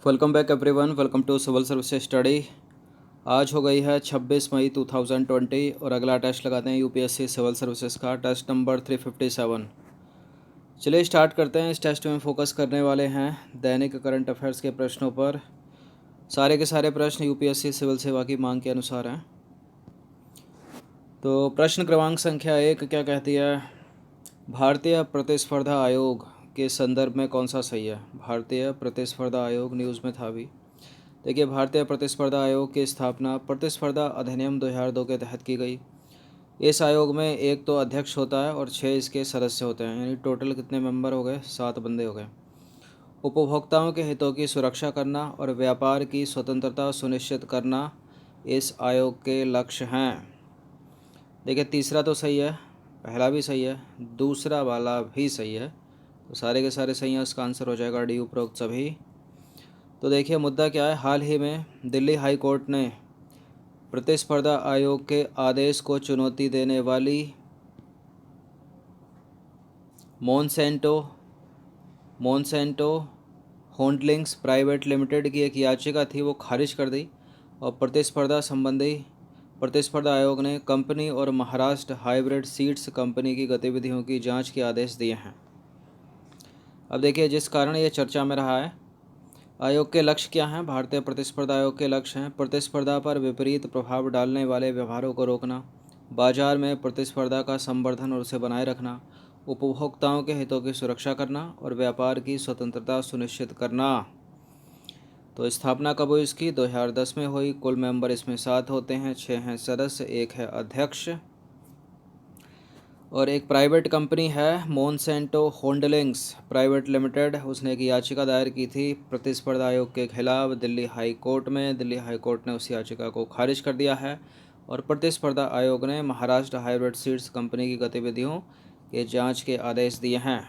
Welcome back everyone. Welcome to civil service study. आज हो गई है 26 मई 2020 और अगला टेस्ट लगाते हैं यूपीएससी सिविल सर्विसेज का टेस्ट नंबर 357। चलिए स्टार्ट करते हैं। इस टेस्ट में फोकस करने वाले हैं दैनिक करंट अफेयर्स के प्रश्नों पर। सारे के सारे प्रश्न यूपीएससी सिविल सेवा की मांग के अनुसार हैं। तो प्रश्न क्रमांक संख्या 1 क्या कहती है? भारतीय प्रतिस्पर्धा आयोग के संदर्भ में कौन सा सही है? भारतीय प्रतिस्पर्धा आयोग न्यूज़ में था अभी। देखिए, भारतीय प्रतिस्पर्धा आयोग की स्थापना प्रतिस्पर्धा अधिनियम 2002 के तहत की गई। इस आयोग में एक तो अध्यक्ष होता है और 6 इसके सदस्य होते हैं, यानी टोटल कितने मेंबर हो गए? 7 बंदे हो गए। उपभोक्ताओं के हितों की सुरक्षा करना और व्यापार की स्वतंत्रता सुनिश्चित करना इस आयोग के लक्ष्य हैं। देखिए, तीसरा तो सही है, पहला भी सही है, दूसरा वाला भी सही है, तो सारे के सारे सही हैं। इसका आंसर हो जाएगा डी, उपरोक्त सभी। तो देखिए, मुद्दा क्या है? हाल ही में दिल्ली हाई कोर्ट ने प्रतिस्पर्धा आयोग के आदेश को चुनौती देने वाली मोनसेंटो होल्डिंग्स प्राइवेट लिमिटेड की एक याचिका थी, वो खारिज कर दी और प्रतिस्पर्धा आयोग ने कंपनी और महाराष्ट्र हाइब्रिड सीड्स कंपनी की गतिविधियों की जांच के आदेश दिए हैं। अब देखिए, जिस कारण ये चर्चा में रहा है, आयोग के लक्ष्य क्या हैं? भारतीय प्रतिस्पर्धा आयोग के लक्ष्य हैं प्रतिस्पर्धा पर विपरीत प्रभाव डालने वाले व्यवहारों को रोकना, बाजार में प्रतिस्पर्धा का संवर्धन और उसे बनाए रखना, उपभोक्ताओं के हितों की सुरक्षा करना और व्यापार की स्वतंत्रता सुनिश्चित करना। तो स्थापना कब हुई इसकी? 2010 में हुई। कुल मेंबर इसमें 7 होते हैं, 6 हैं सदस्य, 1 है अध्यक्ष। और एक प्राइवेट कंपनी है मोनसेंटो होल्डिंग्स प्राइवेट लिमिटेड, उसने एक याचिका दायर की थी प्रतिस्पर्धा आयोग के खिलाफ दिल्ली हाई कोर्ट में। दिल्ली हाई कोर्ट ने उस याचिका को खारिज कर दिया है और प्रतिस्पर्धा आयोग ने महाराष्ट्र हाइब्रिड सीड्स कंपनी की गतिविधियों के जांच के आदेश दिए हैं।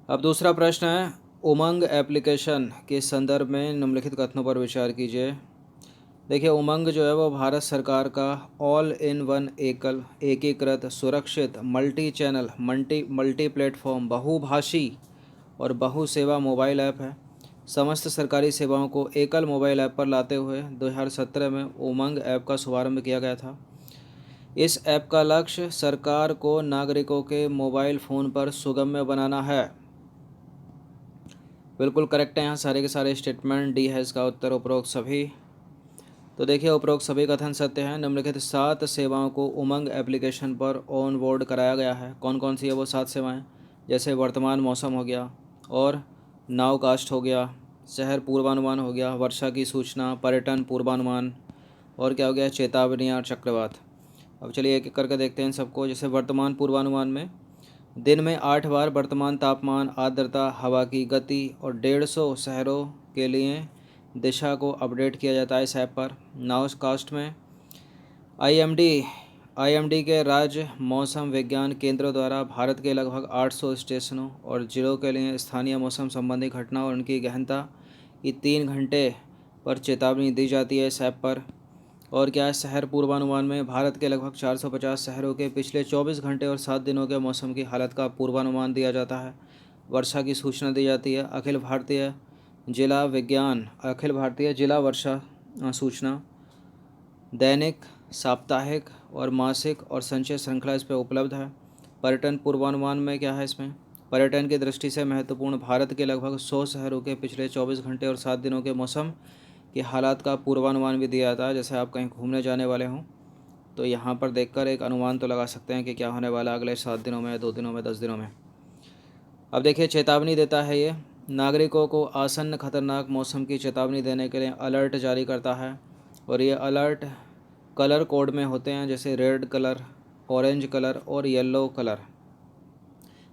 अब दूसरा प्रश्न है, उमंग एप्लीकेशन के संदर्भ में निम्नलिखित कथनों पर विचार कीजिए। देखिए, उमंग जो है वो भारत सरकार का ऑल इन वन एकीकृत सुरक्षित मल्टी चैनल मल्टी प्लेटफॉर्म बहुभाषी और बहुसेवा मोबाइल ऐप है। समस्त सरकारी सेवाओं को एकल मोबाइल ऐप पर लाते हुए 2017 में उमंग ऐप का शुभारंभ किया गया था। इस ऐप का लक्ष्य सरकार को नागरिकों के मोबाइल फ़ोन पर सुगम्य बनाना है। बिल्कुल करेक्ट है, यहाँ सारे के सारे स्टेटमेंट। डी है इसका उत्तर, उपरोक्त सभी। तो देखिए, उपरोक्त सभी कथन सत्य हैं। निम्नलिखित 7 सेवाओं को उमंग एप्लीकेशन पर ऑन बोर्ड कराया गया है। कौन कौन सी है वो 7 सेवाएं? जैसे वर्तमान मौसम हो गया, और नावकास्ट हो गया, शहर पूर्वानुमान हो गया, वर्षा की सूचना, पर्यटन पूर्वानुमान, और क्या हो गया? चेतावनियाँ, चक्रवात। अब चलिए एक एक करके देखते हैं सबको। जैसे वर्तमान पूर्वानुमान में दिन में 8 बार वर्तमान तापमान, आर्द्रता, हवा की गति और 150 शहरों के लिए दिशा को अपडेट किया जाता है इस ऐप पर। नाउकास्ट में आईएमडी के राज्य मौसम विज्ञान केंद्रों द्वारा भारत के लगभग 800 स्टेशनों और जिलों के लिए स्थानीय मौसम संबंधी घटना और उनकी गहनता की 3 घंटे पर चेतावनी दी जाती है इस ऐप पर। और क्या है? शहर पूर्वानुमान में भारत के लगभग 450 शहरों के पिछले 24 घंटे और 7 दिनों के मौसम की हालत का पूर्वानुमान दिया जाता है। वर्षा की सूचना दी जाती है। अखिल भारतीय जिला वर्षा सूचना दैनिक, साप्ताहिक और मासिक और संचय श्रृंखला इस पर उपलब्ध है। पर्यटन पूर्वानुमान में क्या है? इसमें पर्यटन की दृष्टि से महत्वपूर्ण भारत के लगभग 100 शहरों के पिछले 24 घंटे और 7 दिनों के मौसम की हालात का पूर्वानुमान भी दिया जाता है। जैसे आप कहीं घूमने जाने वाले हों तो यहाँ पर देखकर एक अनुमान तो लगा सकते हैं कि क्या होने वाला अगले 7 दिनों में, 2 दिनों में, 10 दिनों में। अब देखिए, चेतावनी देता है ये, नागरिकों को आसन्न खतरनाक मौसम की चेतावनी देने के लिए अलर्ट जारी करता है। और ये अलर्ट कलर कोड में होते हैं, जैसे रेड कलर, ऑरेंज कलर और येलो कलर,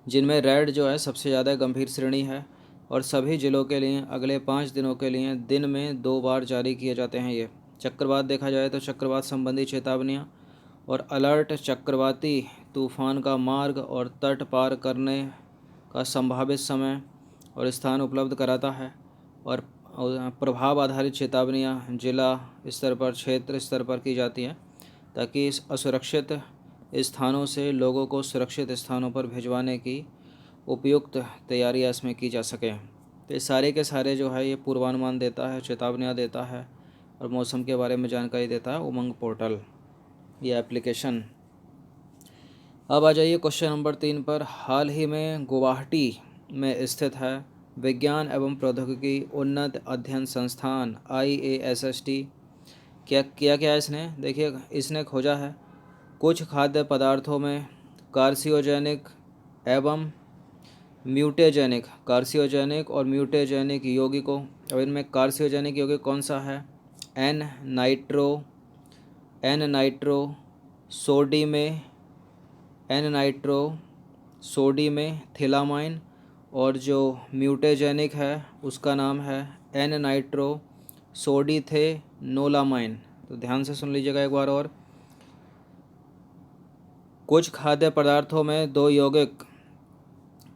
जिनमें रेड जो है सबसे ज़्यादा गंभीर श्रेणी है। और सभी जिलों के लिए अगले 5 दिनों के लिए दिन में 2 बार जारी किए जाते हैं ये। चक्रवात देखा जाए तो चक्रवात संबंधी चेतावनियाँ और अलर्ट चक्रवाती तूफान का मार्ग और तट पार करने का संभावित समय और स्थान उपलब्ध कराता है। और प्रभाव आधारित चेतावनियाँ जिला स्तर पर, क्षेत्र स्तर पर की जाती हैं, ताकि इस असुरक्षित स्थानों से लोगों को सुरक्षित स्थानों पर भिजवाने की उपयुक्त तैयारियाँ इसमें की जा सकें। तो ये सारे के सारे जो है ये पूर्वानुमान देता है, चेतावनियाँ देता है और मौसम के बारे में जानकारी देता है उमंग पोर्टल, ये एप्लीकेशन। अब आ जाइए क्वेश्चन नंबर 3 पर। हाल ही में गुवाहाटी में स्थित है विज्ञान एवं प्रौद्योगिकी उन्नत अध्ययन संस्थान IASST क्या किया क्या इसने, देखिए इसने खोजा है कुछ खाद्य पदार्थों में कार्सियोजेनिक एवं कार्सियोजेनिक और म्यूटेजेनिक यौगिकों। अब इनमें कार्सियोजेनिक यौगिक कौन सा है? एन नाइट्रो सोडी में थिलामाइन, और जो म्यूटेजेनिक है उसका नाम है एन नाइट्रो सोडीथेनोलामाइन। तो ध्यान से सुन लीजिएगा एक बार और। कुछ खाद्य पदार्थों में दो यौगिक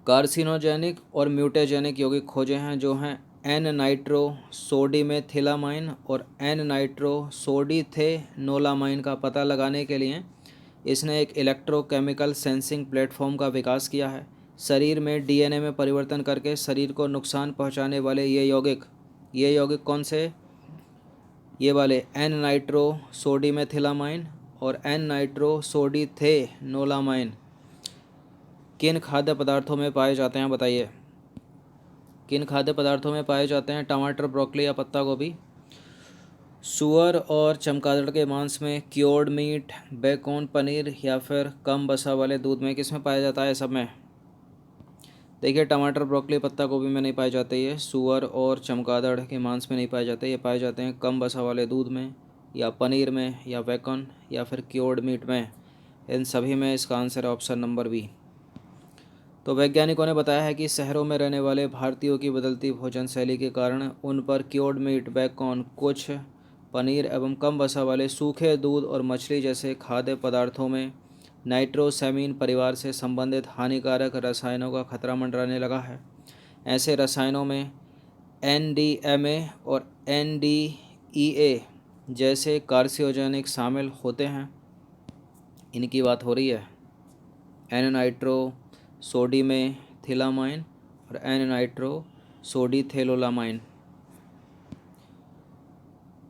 कार्सिनोजेनिक और म्यूटेजेनिक यौगिक खोजे हैं जो हैं एन नाइट्रो सोडीमेथिलामाइन और एन नाइट्रो सोडीथेनोलामाइन। का पता लगाने के लिए इसने एक इलेक्ट्रोकेमिकल सेंसिंग प्लेटफॉर्म का विकास किया है। शरीर में DNA में परिवर्तन करके शरीर को नुकसान पहुंचाने वाले ये यौगिक कौन से? ये वाले एन नाइट्रो सोडीमेथिलामाइन और एन नाइट्रो सोडीथेनोलामाइन किन खाद्य पदार्थों में पाए जाते हैं, बताइए किन खाद्य पदार्थों में पाए जाते हैं? टमाटर, ब्रोकली या पत्ता गोभी? सूअर और चमगादड़ के मांस में, क्योर्ड मीट, बेकन, पनीर या फिर कम वसा वाले दूध में, किस में पाया जाता है? सब में। देखिए टमाटर, ब्रोकली, पत्ता गोभी में नहीं पाए जाते ये, सूअर और चमगादड़ के मांस में नहीं पाए जाते, ये पाए जाते हैं कम वसा वाले दूध में या पनीर में या बेकन या फिर क्योर्ड मीट में। इन सभी में इसका आंसर है ऑप्शन नंबर बी। तो वैज्ञानिकों ने बताया है कि शहरों में रहने वाले भारतीयों की बदलती भोजन शैली के कारण उन पर क्योर्ड मीट, बेकन, कुछ पनीर एवं कम वसा वाले सूखे दूध और मछली जैसे खाद्य पदार्थों में नाइट्रोसैमीन परिवार से संबंधित हानिकारक रसायनों का खतरा मंडराने लगा है। ऐसे रसायनों में NDMA और NDEA जैसे कार्सियोजेनिक शामिल होते हैं। इनकी बात हो रही है, एन नाइट्रो सोडीमेथिलामाइन और एन नाइट्रो सोडीथेनोलामाइन।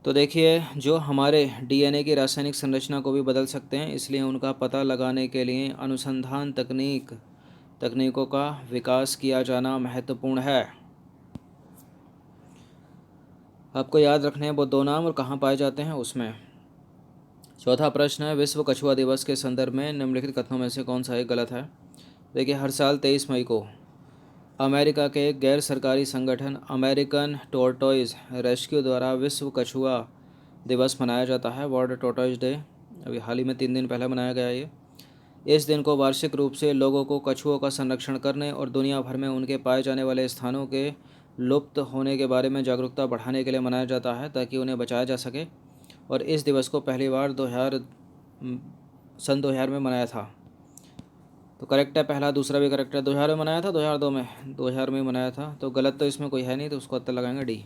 तो देखिए जो हमारे DNA की रासायनिक संरचना को भी बदल सकते हैं, इसलिए उनका पता लगाने के लिए अनुसंधान तकनीकों का विकास किया जाना महत्वपूर्ण है। आपको याद रखने हैं वो दो नाम और कहाँ पाए जाते हैं उसमें। चौथा प्रश्न है, विश्व कछुआ दिवस के संदर्भ में निम्नलिखित कथनों में से कौन सा एक गलत है? देखिए हर साल 23 मई को अमेरिका के गैर सरकारी संगठन अमेरिकन टोरटॉइज रेस्क्यू द्वारा विश्व कछुआ दिवस मनाया जाता है, वर्ल्ड टोरटॉइज डे। अभी हाल ही में 3 दिन पहले मनाया गया ये। इस दिन को वार्षिक रूप से लोगों को कछुओं का संरक्षण करने और दुनिया भर में उनके पाए जाने वाले स्थानों के लुप्त होने के बारे में जागरूकता बढ़ाने के लिए मनाया जाता है ताकि उन्हें बचाया जा सके। और इस दिवस को पहली बार सन 2000 में मनाया था। तो करेक्ट है पहला, दूसरा भी करेक्ट है। 2000 में मनाया था, 2002 में, 2000 में मनाया था, तो गलत तो इसमें कोई है नहीं, तो उसको उत्तर लगाएंगे डी।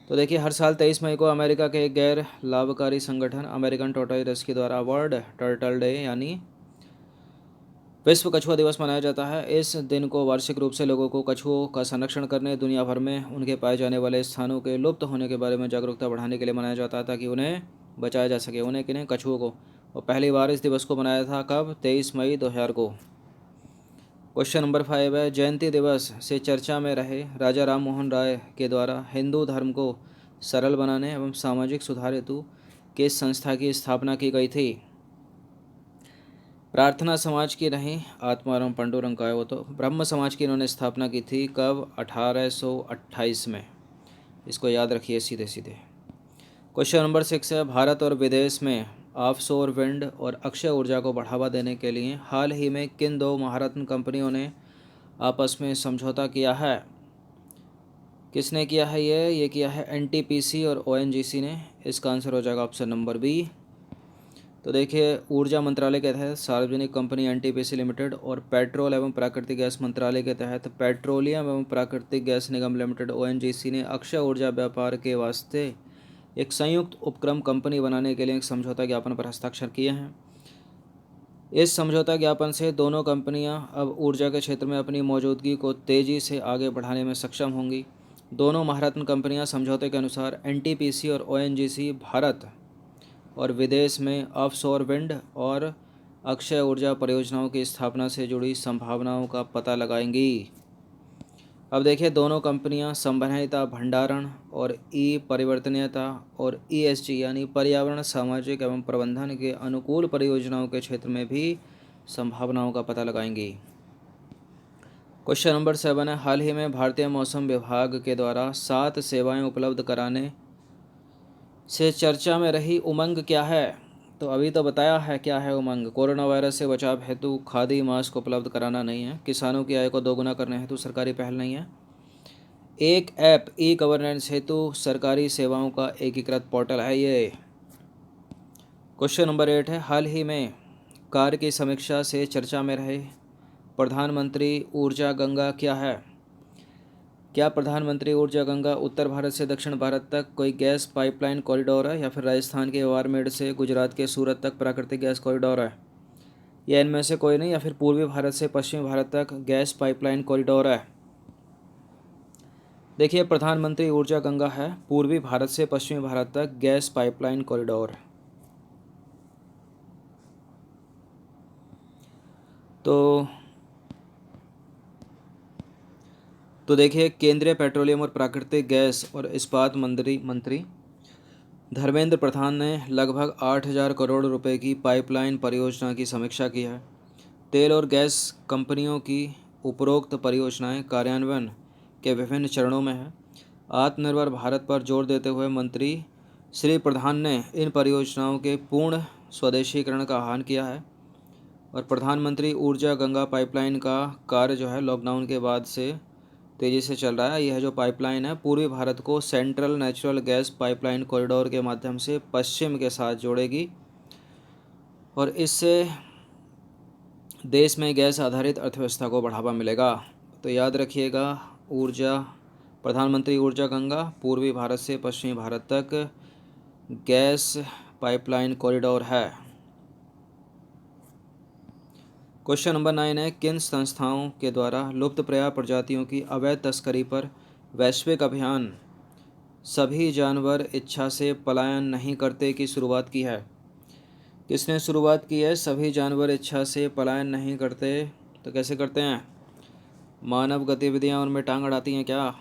तो देखिए हर साल 23 मई को अमेरिका के एक गैर लाभकारी संगठन अमेरिकन टोरटॉइज रेस्क्यू द्वारा वर्ल्ड टर्टल डे यानी विश्व कछुआ दिवस मनाया जाता है। इस दिन को वार्षिक रूप से लोगों को कछुओं का संरक्षण करने, दुनिया भर में उनके पाए जाने वाले स्थानों के लुप्त होने के बारे में जागरूकता बढ़ाने के लिए मनाया जाता है ताकि उन्हें बचाया जा सके। उन्हें किन्हें? कछुओं को। और पहली बार इस दिवस को मनाया था कब? 23 मई 2000 को। क्वेश्चन नंबर 5 है, जयंती दिवस से चर्चा में रहे राजा राम मोहन राय के द्वारा हिंदू धर्म को सरल बनाने एवं सामाजिक सुधार हेतु किस संस्था की स्थापना की गई थी? प्रार्थना समाज की नहीं, आत्माराम पांडुरंग का है वो। तो ब्रह्म समाज की इन्होंने स्थापना की थी कब? 1828 में। इसको याद रखिए सीधे सीधे। क्वेश्चन नंबर 6 है, भारत और विदेश में ऑफशोर विंड और अक्षय ऊर्जा को बढ़ावा देने के लिए हाल ही में किन दो महारत्न कंपनियों ने आपस में समझौता किया है? किसने किया है ये किया है NTPC और ONGC ने। इसका आंसर हो जाएगा ऑप्शन नंबर बी। तो देखिए ऊर्जा मंत्रालय के तहत सार्वजनिक कंपनी NTPC लिमिटेड और पेट्रोल एवं प्राकृतिक गैस मंत्रालय के तहत पेट्रोलियम एवं प्राकृतिक गैस निगम लिमिटेड ONGC ने अक्षय ऊर्जा व्यापार के वास्ते एक संयुक्त उपक्रम कंपनी बनाने के लिए एक समझौता ज्ञापन पर हस्ताक्षर किए हैं। इस समझौता ज्ञापन से दोनों कंपनियां अब ऊर्जा के क्षेत्र में अपनी मौजूदगी को तेज़ी से आगे बढ़ाने में सक्षम होंगी। दोनों महारत्न कंपनियां समझौते के अनुसार एनटीपीसी और ओएनजीसी भारत और विदेश में ऑफशोर विंड और अक्षय ऊर्जा परियोजनाओं की स्थापना से जुड़ी संभावनाओं का पता लगाएंगी। अब देखिए, दोनों कंपनियां संभाव्यता भंडारण और ई परिवर्तनीयता और ईएसजी यानी पर्यावरण, सामाजिक एवं प्रबंधन के अनुकूल परियोजनाओं के क्षेत्र में भी संभावनाओं का पता लगाएंगी। क्वेश्चन नंबर 7 है, हाल ही में भारतीय मौसम विभाग के द्वारा 7 सेवाएं उपलब्ध कराने से चर्चा में रही उमंग क्या है? तो अभी तो बताया है क्या है उमंग। कोरोना वायरस से बचाव हेतु खादी मास्क उपलब्ध कराना नहीं है। किसानों की आय को दोगुना करने हेतु सरकारी पहल नहीं है। एक ऐप ई गवर्नेंस हेतु सरकारी सेवाओं का एकीकृत पोर्टल है ये। क्वेश्चन नंबर 8 है, हाल ही में कार्य की समीक्षा से चर्चा में रहे प्रधानमंत्री ऊर्जा गंगा क्या है? क्या प्रधानमंत्री ऊर्जा गंगा उत्तर भारत से दक्षिण भारत तक कोई गैस पाइपलाइन कॉरिडोर है, या फिर राजस्थान के बाड़मेर से गुजरात के सूरत तक प्राकृतिक गैस कॉरिडोर है, या इनमें से कोई नहीं, या फिर पूर्वी भारत से पश्चिमी भारत तक गैस पाइपलाइन कॉरिडोर है? देखिए, प्रधानमंत्री ऊर्जा गंगा है पूर्वी भारत से पश्चिमी भारत तक गैस पाइपलाइन कॉरिडोर। तो देखिए, केंद्रीय पेट्रोलियम और प्राकृतिक गैस और इस्पात मंत्री धर्मेंद्र प्रधान ने लगभग 8,000 करोड़ रुपए की पाइपलाइन परियोजना की समीक्षा की है। तेल और गैस कंपनियों की उपरोक्त परियोजनाएं कार्यान्वयन के विभिन्न चरणों में है। आत्मनिर्भर भारत पर जोर देते हुए मंत्री श्री प्रधान ने इन परियोजनाओं के पूर्ण स्वदेशीकरण का आह्वान किया है। और प्रधानमंत्री ऊर्जा गंगा पाइपलाइन का कार्य जो है लॉकडाउन के बाद से तेज़ी से चल रहा है। यह जो पाइपलाइन है पूर्वी भारत को central natural gas pipeline corridor के माध्यम से पश्चिम के साथ जोड़ेगी और इससे देश में गैस आधारित अर्थव्यवस्था को बढ़ावा मिलेगा। तो याद रखिएगा, प्रधानमंत्री ऊर्जा गंगा पूर्वी भारत से पश्चिमी भारत तक गैस पाइपलाइन कॉरिडोर है। क्वेश्चन नंबर 9 है, किन संस्थाओं के द्वारा लुप्तप्राय प्रजातियों की अवैध तस्करी पर वैश्विक अभियान सभी जानवर इच्छा से पलायन नहीं करते की शुरुआत की है? किसने शुरुआत की है? सभी जानवर इच्छा से पलायन नहीं करते। तो कैसे करते हैं? मानव गतिविधियां उनमें टांग अड़ाती हैं क्या?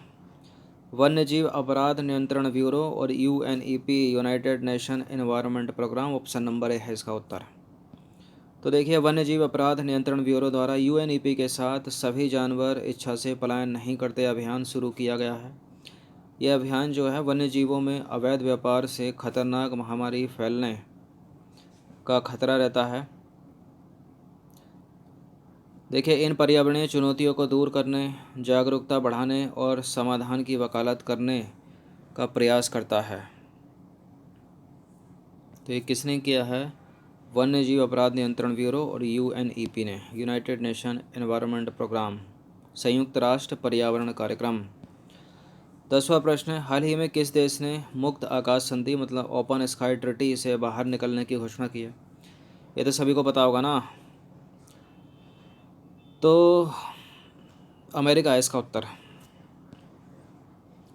वन्यजीव अपराध नियंत्रण ब्यूरो और UNEP United Nation Environment programme, option number A है इसका उत्तर। तो देखिए, वन्यजीव अपराध नियंत्रण ब्यूरो द्वारा यूएनईपी के साथ सभी जानवर इच्छा से पलायन नहीं करते अभियान शुरू किया गया है। यह अभियान जो है वन्यजीवों में अवैध व्यापार से खतरनाक महामारी फैलने का खतरा रहता है। देखिए, इन पर्यावरणीय चुनौतियों को दूर करने, जागरूकता बढ़ाने और समाधान की वकालत करने का प्रयास करता है। तो ये किसने किया है? वन्यजीव अपराध नियंत्रण ब्यूरो और यूएनईपी ने, यूनाइटेड नेशन एनवायरनमेंट प्रोग्राम, संयुक्त राष्ट्र पर्यावरण कार्यक्रम। 10वां प्रश्न है, हाल ही में किस देश ने मुक्त आकाश संधि मतलब ओपन स्काई ट्रीटी से बाहर निकलने की घोषणा की है? ये तो सभी को पता होगा ना। तो अमेरिका है इसका उत्तर।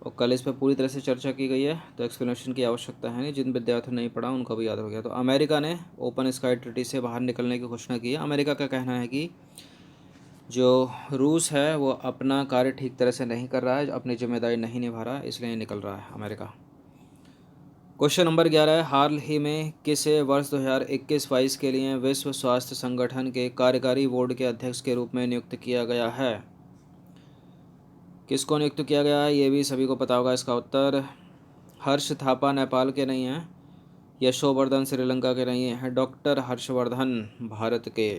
और कल इस पर पूरी तरह से चर्चा की गई है, तो एक्सप्लेनेशन की आवश्यकता है नहीं। जिन विद्यार्थियों ने नहीं पढ़ा उनको भी याद हो गया। तो अमेरिका ने ओपन स्काई ट्रीटी से बाहर निकलने की घोषणा की है। अमेरिका का कहना है कि जो रूस है वो अपना कार्य ठीक तरह से नहीं कर रहा है, अपनी जिम्मेदारी नहीं निभा रहा है, इसलिए निकल रहा है अमेरिका। क्वेश्चन नंबर 11 है, हाल ही में किसे वर्ष 2021-22 के लिए विश्व स्वास्थ्य संगठन के कार्यकारी बोर्ड के अध्यक्ष के रूप में नियुक्त किया गया है? किसको नियुक्त किया गया है ये भी सभी को पता होगा। इसका उत्तर हर्ष थापा नेपाल के नहीं हैं, यशोवर्धन श्रीलंका के नहीं हैं, डॉक्टर हर्षवर्धन भारत के।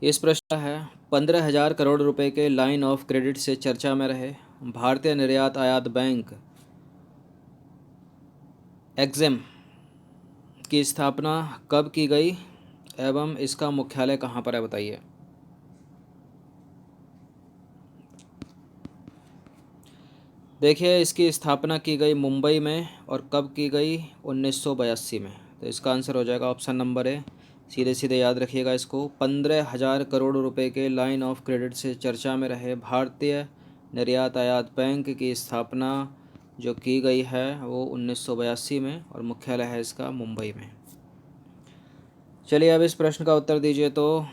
इस प्रश्न है, 15,000 करोड़ रुपए के लाइन ऑफ क्रेडिट से चर्चा में रहे भारतीय निर्यात आयात बैंक एग्जिम की स्थापना कब की गई एवं इसका मुख्यालय कहाँ पर है, बताइए। देखिए, इसकी स्थापना की गई मुंबई में और कब की गई? 1982 में। तो इसका आंसर हो जाएगा ऑप्शन नंबर ए, सीधे सीधे याद रखिएगा इसको। 15,000 करोड़ रुपए के लाइन ऑफ क्रेडिट से चर्चा में रहे भारतीय निर्यात आयात बैंक की स्थापना जो की गई है वो 1982 में और मुख्यालय है इसका मुंबई में। चलिए अब इस प्रश्न का उत्तर दीजिए। तो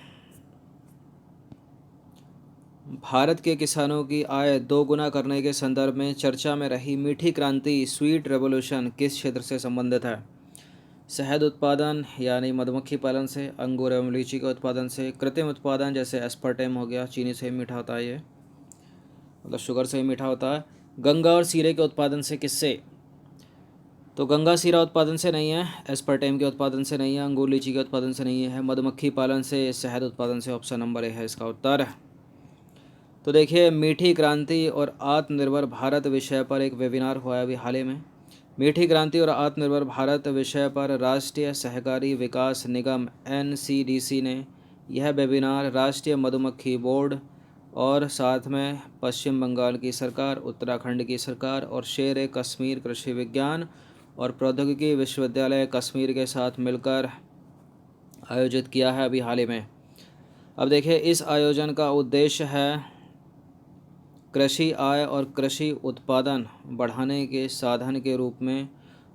भारत के किसानों की आय दोगुना करने के संदर्भ में चर्चा में रही मीठी क्रांति स्वीट रेवोल्यूशन किस क्षेत्र से संबंधित है? शहद उत्पादन यानी मधुमक्खी पालन से, अंगूर एवं लीची के उत्पादन से, कृत्रिम उत्पादन जैसे एस्पर्टेम हो गया, चीनी से ही मीठा होता है ये, मतलब शुगर से ही मीठा होता है, गंगा और सीरे के उत्पादन से किससे? तो गंगा सीरा उत्पादन से नहीं है, एस्पर्टेम के उत्पादन से नहीं है, अंगूर लीची के उत्पादन से नहीं है, मधुमक्खी पालन से, शहद उत्पादन से। ऑप्शन नंबर ए है इसका उत्तर। तो देखिए मीठी क्रांति और आत्मनिर्भर भारत विषय पर एक वेबिनार हुआ है अभी हाल ही में। मीठी क्रांति और आत्मनिर्भर भारत विषय पर राष्ट्रीय सहकारी विकास निगम NCDC ने यह वेबिनार राष्ट्रीय मधुमक्खी बोर्ड और साथ में पश्चिम बंगाल की सरकार, उत्तराखंड की सरकार और शेर कश्मीर कृषि विज्ञान और प्रौद्योगिकी विश्वविद्यालय कश्मीर के साथ मिलकर आयोजित किया है अभी हाल ही में। अब देखिए इस आयोजन का उद्देश्य है कृषि आय और कृषि उत्पादन बढ़ाने के साधन के रूप में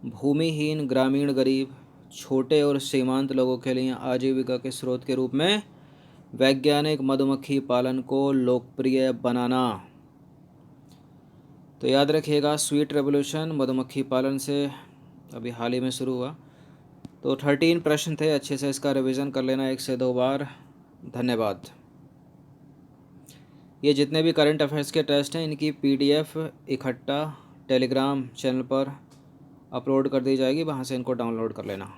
भूमिहीन ग्रामीण गरीब, छोटे और सीमांत लोगों के लिए आजीविका के स्रोत के रूप में वैज्ञानिक मधुमक्खी पालन को लोकप्रिय बनाना। तो याद रखिएगा स्वीट रेवोल्यूशन मधुमक्खी पालन से अभी हाल ही में शुरू हुआ। तो 13 प्रश्न थे, अच्छे से इसका रिवीजन कर लेना 1 से 2 बार। धन्यवाद। ये जितने भी करंट अफेयर्स के टेस्ट हैं इनकी PDF इकट्ठा टेलीग्राम चैनल पर अपलोड कर दी जाएगी, वहाँ से इनको डाउनलोड कर लेना।